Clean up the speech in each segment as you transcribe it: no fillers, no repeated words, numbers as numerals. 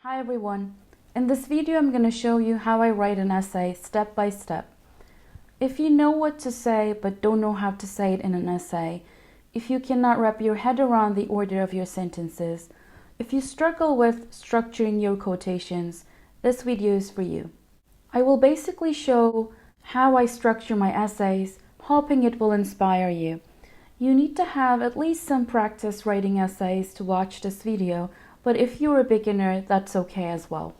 Hi everyone. In this video I'm going to show you how I write an essay step by step. If you know what to say but don't know how to say it in an essay, if you cannot wrap your head around the order of your sentences, if you struggle with structuring your quotations, this video is for you. I will basically show how I structure my essays, hoping it will inspire you. You need to have at least some practice writing essays to watch this video, but if you're a beginner, that's okay as well.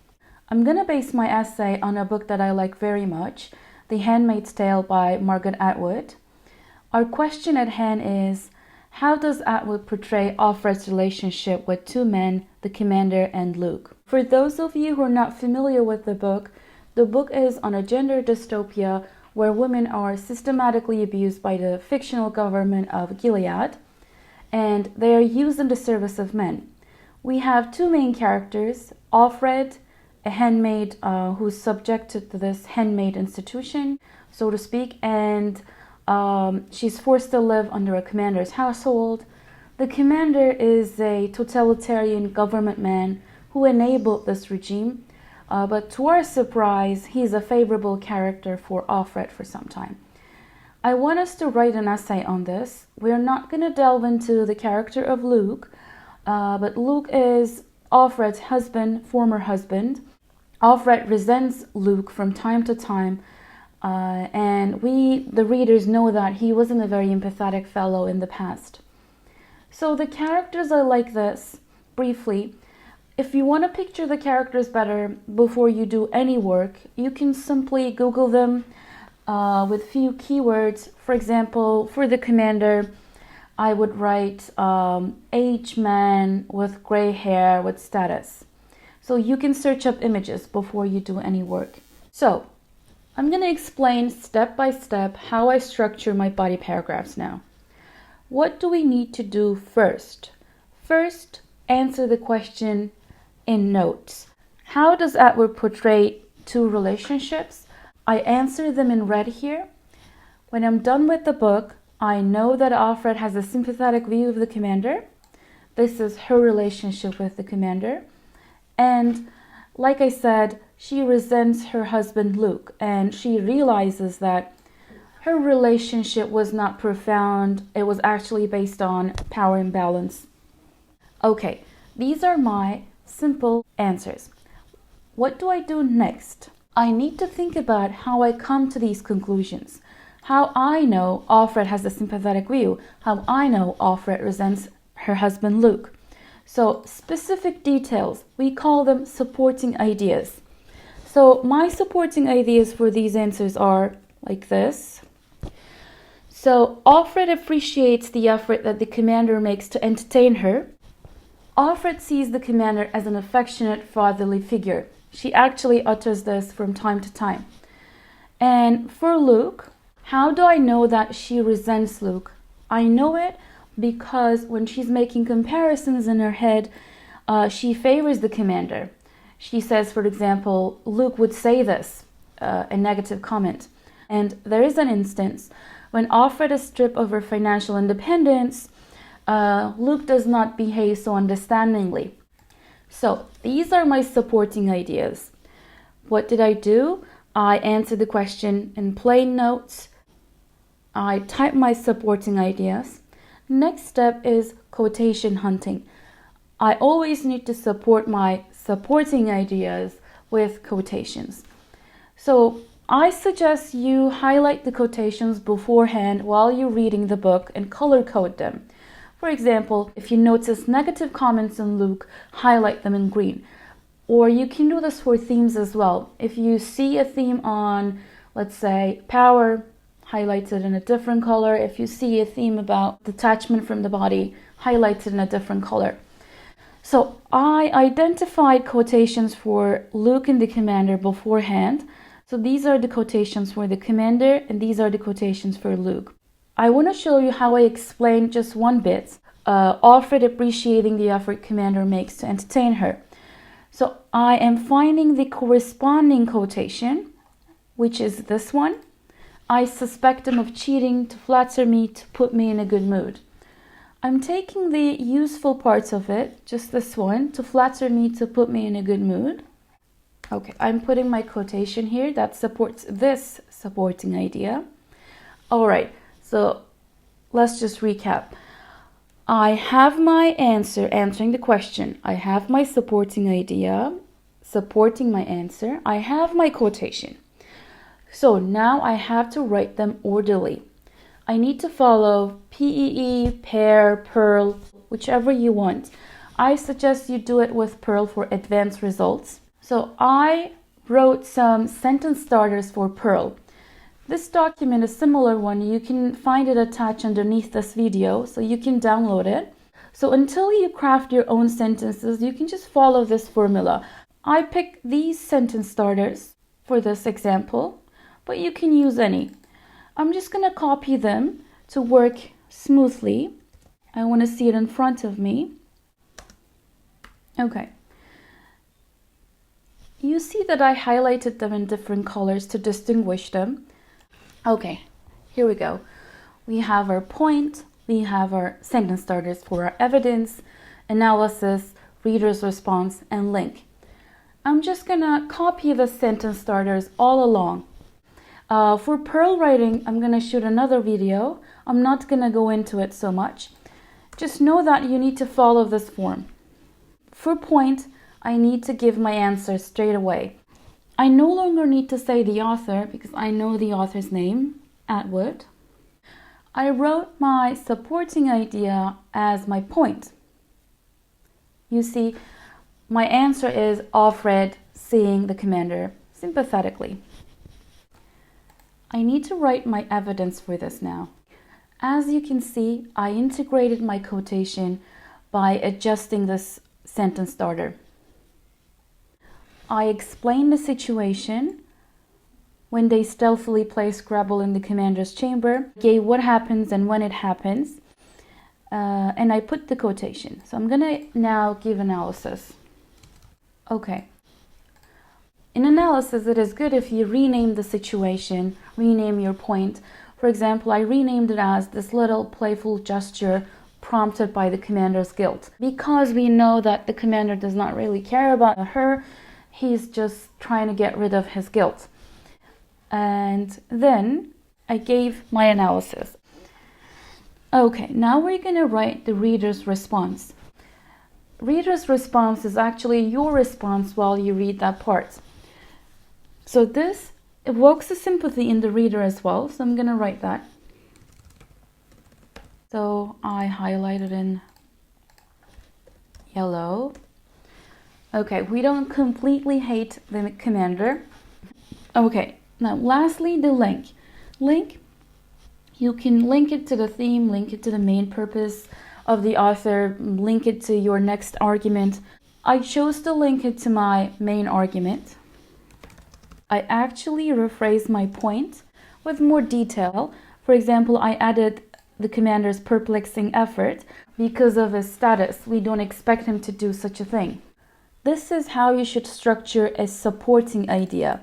I'm going to base my essay on a book that I like very much, The Handmaid's Tale by Margaret Atwood. Our question at hand is, how does Atwood portray Offred's relationship with two men, the commander and Luke? For those of you who are not familiar with the book is on a gender dystopia where women are systematically abused by the fictional government of Gilead, and they are used in the service of men. We have two main characters, Offred, a handmaid who's subjected to this handmaid institution, so to speak, and she's forced to live under a commander's household. The commander is a totalitarian government man who enabled this regime, but to our surprise, he's a favorable character for Offred for some time. I want us to write an essay on this. We're not going to delve into the character of Luke, but Luke is Offred's husband, former husband. Offred resents Luke from time to time, and we, the readers, know that he wasn't a very empathetic fellow in the past. So the characters are like this, briefly. If you want to picture the characters better before you do any work, you can simply Google them with few keywords. For example, for the commander, I would write age man with gray hair with status. So you can search up images before you do any work. So I'm going to explain step by step how I structure my body paragraphs now. What do we need to do first? First, answer the question in notes. How does Atwood portray two relationships? I answer them in red here. When I'm done with the book, I know that Offred has a sympathetic view of the commander. This is her relationship with the commander. And like I said, she resents her husband Luke, and she realizes that her relationship was not profound. It was actually based on power imbalance. Okay, these are my simple answers. What do I do next? I need to think about how I come to these conclusions. How I know Offred has a sympathetic view. How I know Offred resents her husband Luke. So specific details, we call them supporting ideas. So my supporting ideas for these answers are like this. So Offred appreciates the effort that the commander makes to entertain her. Offred sees the commander as an affectionate fatherly figure. She actually utters this from time to time. And for Luke, how do I know that she resents Luke? I know it because when she's making comparisons in her head, she favors the commander. She says, for example, Luke would say this, a negative comment. And there is an instance when Offred is stripped of her financial independence, Luke does not behave so understandingly. So these are my supporting ideas. What did I do? I answered the question in plain notes. I type my supporting ideas. Next step is quotation hunting. I always need to support my supporting ideas with quotations. So I suggest you highlight the quotations beforehand while you're reading the book and color code them. For example, if you notice negative comments on Luke, highlight them in green. Or you can do this for themes as well. If you see a theme on, let's say, power, highlight it in a different color. If you see a theme about detachment from the body, highlight it in a different color. So I identified quotations for Luke and the commander beforehand. So these are the quotations for the commander and these are the quotations for Luke. I want to show you how I explain just one bit. Offred appreciating the effort commander makes to entertain her. So I am finding the corresponding quotation, which is this one. I suspect him of cheating to flatter me, to put me in a good mood. I'm taking the useful parts of it, just this one, to flatter me, to put me in a good mood. Okay, I'm putting my quotation here that supports this supporting idea. All right, so let's just recap. I have my answer answering the question. I have my supporting idea supporting my answer. I have my quotation. So now I have to write them orderly. I need to follow PEE, pair, Pearl, whichever you want. I suggest you do it with Pearl for advanced results. So I wrote some sentence starters for Pearl. This document, a similar one, you can find it attached underneath this video, so you can download it. So until you craft your own sentences, you can just follow this formula. I picked these sentence starters for this example, but you can use any. I'm just going to copy them to work smoothly. I want to see it in front of me. Okay. You see that I highlighted them in different colors to distinguish them. Okay, here we go. We have our point, we have our sentence starters for our evidence, analysis, reader's response, and link. I'm just gonna copy the sentence starters all along. For Pearl writing, I'm gonna shoot another video. I'm not gonna go into it so much. Just know that you need to follow this form. For point, I need to give my answer straight away. I no longer need to say the author because I know the author's name, Atwood. I wrote my supporting idea as my point. You see, my answer is Offred seeing the commander sympathetically. I need to write my evidence for this now. As you can see, I integrated my quotation by adjusting this sentence starter. I explained the situation when they stealthily place Scrabble in the commander's chamber, gave what happens and when it happens, and I put the quotation. So I'm gonna now give analysis. Okay. In analysis, it is good if you rename the situation, rename your point. For example, I renamed it as this little playful gesture prompted by the commander's guilt. Because we know that the commander does not really care about her, he's just trying to get rid of his guilt. And then I gave my analysis. Okay, now we're going to write the reader's response. Reader's response is actually your response while you read that part. So this evokes a sympathy in the reader as well, so I'm going to write that. So I highlighted in yellow. Okay, we don't completely hate the commander. Okay, now lastly, the link. Link, you can link it to the theme, link it to the main purpose of the author, link it to your next argument. I chose to link it to my main argument. I actually rephrased my point with more detail. For example, I added the commander's perplexing effort because of his status. We don't expect him to do such a thing. This is how you should structure a supporting idea.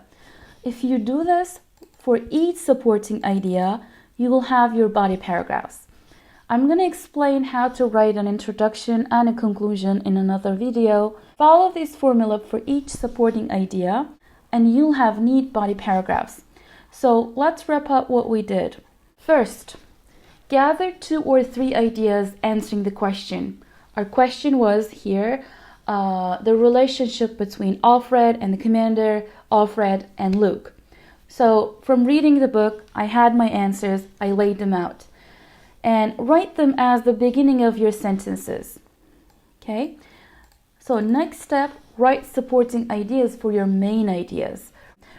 If you do this for each supporting idea, you will have your body paragraphs. I'm going to explain how to write an introduction and a conclusion in another video. Follow this formula for each supporting idea and you'll have neat body paragraphs. So let's wrap up what we did. First, gather 2 or 3 ideas answering the question. Our question was here, the relationship between Offred and the commander, Offred and Luke. So from reading the book, I had my answers, I laid them out. And write them as the beginning of your sentences. Okay? So next step, write supporting ideas for your main ideas.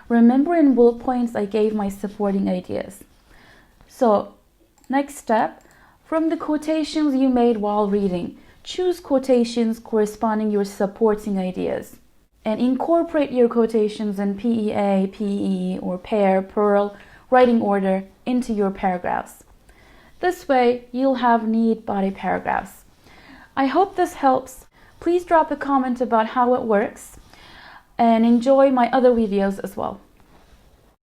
Remember in bullet points I gave my supporting ideas. So next step, from the quotations you made while reading, choose quotations corresponding your supporting ideas. And incorporate your quotations in PEA, PE, or pair, Pearl, writing order into your paragraphs. This way, you'll have neat body paragraphs. I hope this helps. Please drop a comment about how it works and enjoy my other videos as well.